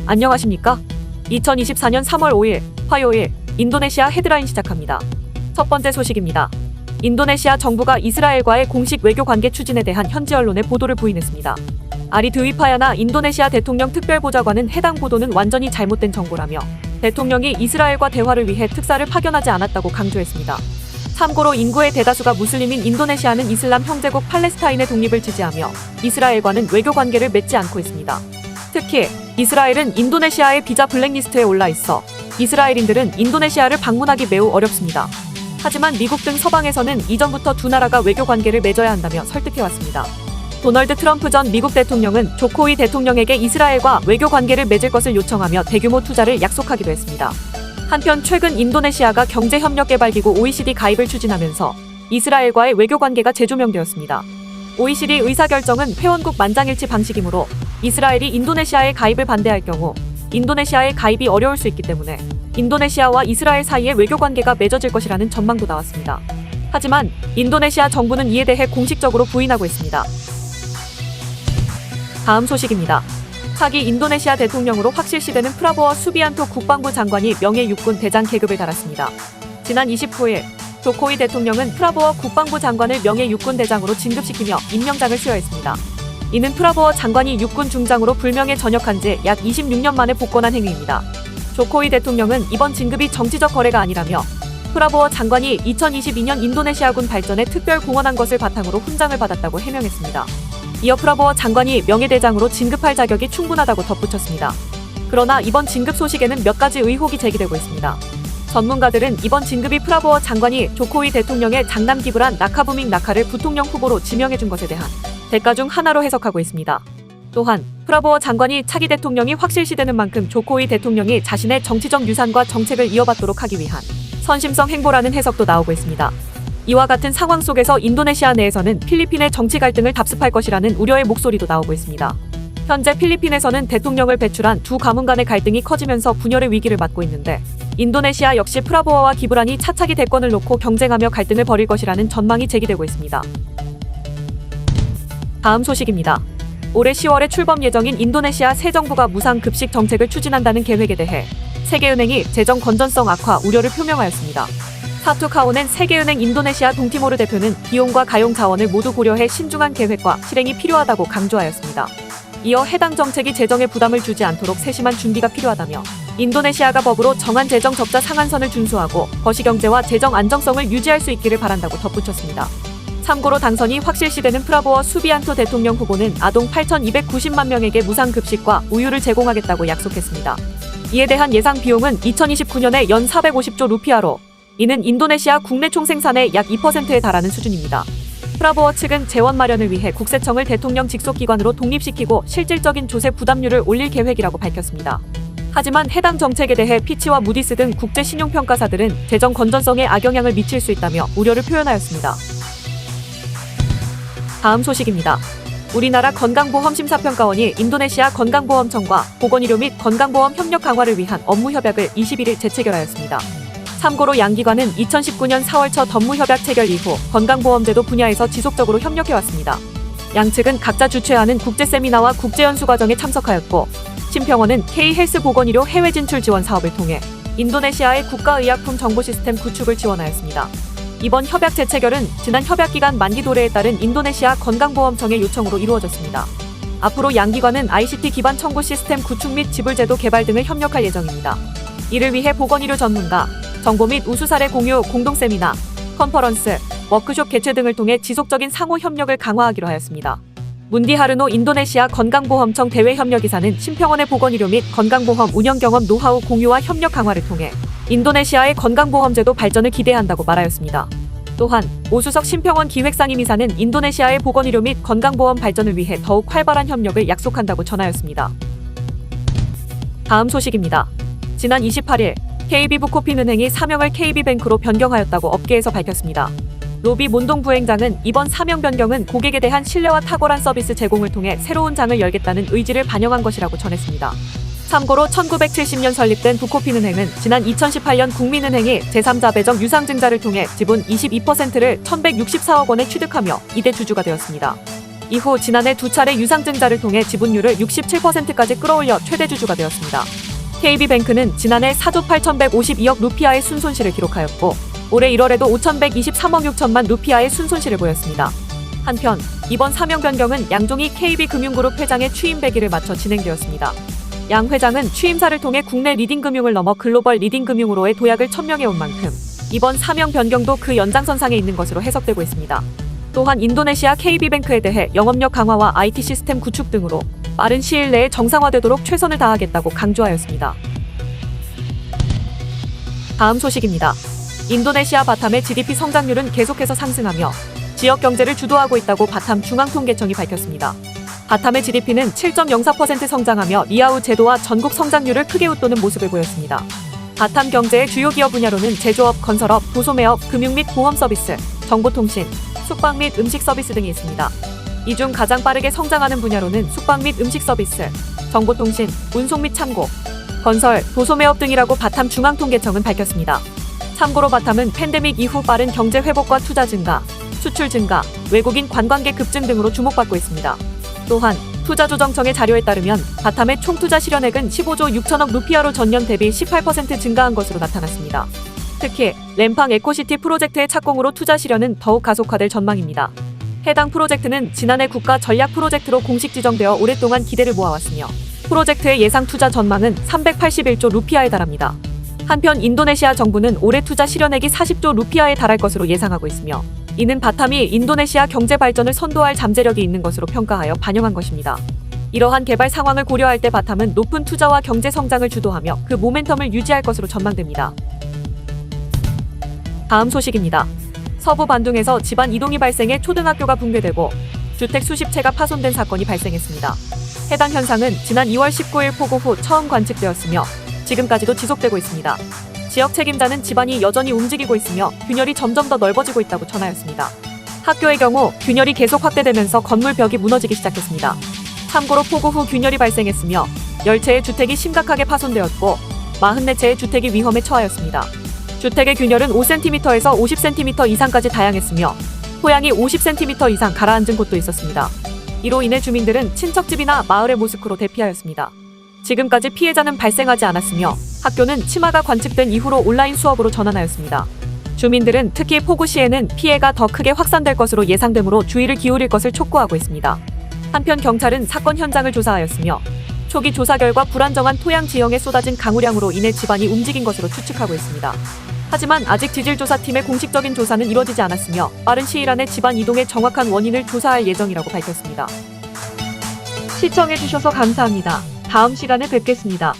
안녕하십니까? 2024년 3월 5일 화요일 인도네시아 헤드라인 시작합니다. 첫 번째 소식입니다. 인도네시아 정부가 이스라엘과의 공식 외교 관계 추진에 대한 현지 언론의 보도를 부인했습니다. 아리 드위파야나 인도네시아 대통령 특별보좌관은 해당 보도는 완전히 잘못된 정보라며 대통령이 이스라엘과 대화를 위해 특사를 파견하지 않았다고 강조했습니다. 참고로 인구의 대다수가 무슬림인 인도네시아는 이슬람 형제국 팔레스타인의 독립을 지지하며 이스라엘과는 외교 관계를 맺지 않고 있습니다. 특히 이스라엘은 인도네시아의 비자 블랙리스트에 올라 있어 이스라엘인들은 인도네시아를 방문하기 매우 어렵습니다. 하지만 미국 등 서방에서는 이전부터 두 나라가 외교 관계를 맺어야 한다며 설득해왔습니다. 도널드 트럼프 전 미국 대통령은 조코위 대통령에게 이스라엘과 외교 관계를 맺을 것을 요청하며 대규모 투자를 약속하기도 했습니다. 한편 최근 인도네시아가 경제협력개발기구 OECD 가입을 추진하면서 이스라엘과의 외교 관계가 재조명되었습니다. OECD 의사결정은 회원국 만장일치 방식이므로 이스라엘이 인도네시아의 가입을 반대할 경우 인도네시아의 가입이 어려울 수 있기 때문에 인도네시아와 이스라엘 사이의 외교 관계가 맺어질 것이라는 전망도 나왔습니다. 하지만 인도네시아 정부는 이에 대해 공식적으로 부인하고 있습니다. 다음 소식입니다. 차기 인도네시아 대통령으로 확실시되는 프라보워 수비안토 국방부 장관이 명예 육군 대장 계급을 달았습니다. 지난 29일 조코위 대통령은 프라보워 국방부 장관을 명예 육군 대장으로 진급시키며 임명장을 수여했습니다. 이는 프라보워 장관이 육군 중장으로 불명예 전역한 지 약 26년 만에 복권한 행위입니다. 조코위 대통령은 이번 진급이 정치적 거래가 아니라며 프라보워 장관이 2022년 인도네시아군 발전에 특별 공헌한 것을 바탕으로 훈장을 받았다고 해명했습니다. 이어 프라보워 장관이 명예대장으로 진급할 자격이 충분하다고 덧붙였습니다. 그러나 이번 진급 소식에는 몇 가지 의혹이 제기되고 있습니다. 전문가들은 이번 진급이 프라보워 장관이 조코위 대통령의 장남 기브란 나카부밍 나카를 부통령 후보로 지명해준 것에 대한 대가 중 하나로 해석하고 있습니다. 또한 프라보워 장관이 차기 대통령이 확실시되는 만큼 조코위 대통령이 자신의 정치적 유산과 정책을 이어받도록 하기 위한 선심성 행보라는 해석도 나오고 있습니다. 이와 같은 상황 속에서 인도네시아 내에서는 필리핀의 정치 갈등을 답습할 것이라는 우려의 목소리도 나오고 있습니다. 현재 필리핀에서는 대통령을 배출한 두 가문 간의 갈등이 커지면서 분열의 위기를 맞고 있는데 인도네시아 역시 프라보워와 기브란이 차차기 대권을 놓고 경쟁하며 갈등을 벌일 것이라는 전망이 제기되고 있습니다. 다음 소식입니다. 올해 10월에 출범 예정인 인도네시아 새 정부가 무상급식 정책을 추진한다는 계획에 대해 세계은행이 재정 건전성 악화 우려를 표명하였습니다. 사투카오넨 세계은행 인도네시아 동티모르 대표는 비용과 가용 자원을 모두 고려해 신중한 계획과 실행이 필요하다고 강조하였습니다. 이어 해당 정책이 재정에 부담을 주지 않도록 세심한 준비가 필요하다며 인도네시아가 법으로 정한 재정 적자 상한선을 준수하고 거시경제와 재정 안정성을 유지할 수 있기를 바란다고 덧붙였습니다. 참고로 당선이 확실시되는 프라보워 수비안토 대통령 후보는 아동 8,290만 명에게 무상급식과 우유를 제공하겠다고 약속했습니다. 이에 대한 예상 비용은 2029년에 연 450조 루피아로 이는 인도네시아 국내 총생산의 약 2%에 달하는 수준입니다. 프라보워 측은 재원 마련을 위해 국세청을 대통령 직속기관으로 독립시키고 실질적인 조세 부담률을 올릴 계획이라고 밝혔습니다. 하지만 해당 정책에 대해 피치와 무디스 등 국제 신용평가사들은 재정 건전성에 악영향을 미칠 수 있다며 우려를 표현하였습니다. 다음 소식입니다. 우리나라 건강보험심사평가원이 인도네시아 건강보험청과 보건의료 및 건강보험 협력 강화를 위한 업무 협약을 21일 재체결하였습니다. 참고로 양기관은 2019년 4월 첫 업무협약 체결 이후 건강보험제도 분야에서 지속적으로 협력해왔습니다. 양측은 각자 주최하는 국제세미나와 국제연수과정에 참석하였고 심평원은 K헬스 보건의료 해외 진출 지원 사업을 통해 인도네시아의 국가의약품 정보시스템 구축을 지원하였습니다. 이번 협약 재체결은 지난 협약기간 만기 도래에 따른 인도네시아 건강보험청의 요청으로 이루어졌습니다. 앞으로 양기관은 ICT 기반 청구 시스템 구축 및 지불제도 개발 등을 협력할 예정입니다. 이를 위해 보건의료 전문가, 정보 및 우수 사례 공유, 공동 세미나, 컨퍼런스, 워크숍 개최 등을 통해 지속적인 상호 협력을 강화하기로 하였습니다. 문디하르노 인도네시아 건강보험청 대외협력이사는 심평원의 보건의료 및 건강보험 운영 경험 노하우 공유와 협력 강화를 통해 인도네시아의 건강보험제도 발전을 기대한다고 말하였습니다. 또한 오수석 심평원 기획상임이사는 인도네시아의 보건의료 및 건강보험 발전을 위해 더욱 활발한 협력을 약속한다고 전하였습니다. 다음 소식입니다. 지난 28일 KB부코핀은행이 사명을 KB뱅크로 변경하였다고 업계에서 밝혔습니다. 로비 몬동 부행장은 이번 사명 변경은 고객에 대한 신뢰와 탁월한 서비스 제공을 통해 새로운 장을 열겠다는 의지를 반영한 것이라고 전했습니다. 참고로 1970년 설립된 부코핀은행은 지난 2018년 국민은행이 제3자 배정 유상증자를 통해 지분 22%를 1,164억 원에 취득하며 이대 주주가 되었습니다. 이후 지난해 두 차례 유상증자를 통해 지분율을 67%까지 끌어올려 최대 주주가 되었습니다. KB뱅크는 지난해 4조 8,152억 루피아의 순손실을 기록하였고 올해 1월에도 5,123억 6천만 루피아의 순손실을 보였습니다. 한편 이번 사명 변경은 양종희 KB금융그룹 회장의 취임 100일을 맞춰 진행되었습니다. 양 회장은 취임사를 통해 국내 리딩금융을 넘어 글로벌 리딩금융으로의 도약을 천명해온 만큼 이번 사명 변경도 그 연장선상에 있는 것으로 해석되고 있습니다. 또한 인도네시아 KB뱅크에 대해 영업력 강화와 IT 시스템 구축 등으로 빠른 시일 내에 정상화되도록 최선을 다하겠다고 강조하였습니다. 다음 소식입니다. 인도네시아 바탐의 GDP 성장률은 계속해서 상승하며 지역 경제를 주도하고 있다고 바탐 중앙통계청이 밝혔습니다. 바탐의 GDP는 7.04% 성장하며 리아우 제도와 전국 성장률을 크게 웃도는 모습을 보였습니다. 바탐 경제의 주요 기업 분야로는 제조업, 건설업, 도소매업, 금융 및 보험 서비스, 정보통신, 숙박 및 음식 서비스 등이 있습니다. 이 중 가장 빠르게 성장하는 분야로는 숙박 및 음식 서비스, 정보통신, 운송 및 창고, 건설, 도소매업 등이라고 바탐 중앙통계청은 밝혔습니다. 참고로 바탐은 팬데믹 이후 빠른 경제 회복과 투자 증가, 수출 증가, 외국인 관광객 급증 등으로 주목받고 있습니다. 또한 투자조정청의 자료에 따르면 바탐의 총 투자 실현액은 15조 6천억 루피아로 전년 대비 18% 증가한 것으로 나타났습니다. 특히 램팡 에코시티 프로젝트의 착공으로 투자 실현은 더욱 가속화될 전망입니다. 해당 프로젝트는 지난해 국가 전략 프로젝트로 공식 지정되어 오랫동안 기대를 모아왔으며 프로젝트의 예상 투자 전망은 381조 루피아에 달합니다. 한편 인도네시아 정부는 올해 투자 실현액이 40조 루피아에 달할 것으로 예상하고 있으며 이는 바탐이 인도네시아 경제 발전을 선도할 잠재력이 있는 것으로 평가하여 반영한 것입니다. 이러한 개발 상황을 고려할 때 바탐은 높은 투자와 경제 성장을 주도하며 그 모멘텀을 유지할 것으로 전망됩니다. 다음 소식입니다. 서부 반둥에서 집안 이동이 발생해 초등학교가 붕괴되고 주택 수십 채가 파손된 사건이 발생했습니다. 해당 현상은 지난 2월 19일 폭우 후 처음 관측되었으며 지금까지도 지속되고 있습니다. 지역 책임자는 집안이 여전히 움직이고 있으며 균열이 점점 더 넓어지고 있다고 전하였습니다. 학교의 경우 균열이 계속 확대되면서 건물 벽이 무너지기 시작했습니다. 참고로 폭우 후 균열이 발생했으며 10채의 주택이 심각하게 파손되었고 44채의 주택이 위험에 처하였습니다. 주택의 균열은 5cm에서 50cm 이상까지 다양했으며 토양이 50cm 이상 가라앉은 곳도 있었습니다. 이로 인해 주민들은 친척집이나 마을의 모스크로 대피하였습니다. 지금까지 피해자는 발생하지 않았으며 학교는 침하가 관측된 이후로 온라인 수업으로 전환하였습니다. 주민들은 특히 폭우 시에는 피해가 더 크게 확산될 것으로 예상되므로 주의를 기울일 것을 촉구하고 있습니다. 한편 경찰은 사건 현장을 조사하였으며 초기 조사 결과 불안정한 토양 지형에 쏟아진 강우량으로 인해 집안이 움직인 것으로 추측하고 있습니다. 하지만 아직 지질조사팀의 공식적인 조사는 이뤄지지 않았으며 빠른 시일 안에 집안 이동의 정확한 원인을 조사할 예정이라고 밝혔습니다. 시청해주셔서 감사합니다. 다음 시간에 뵙겠습니다.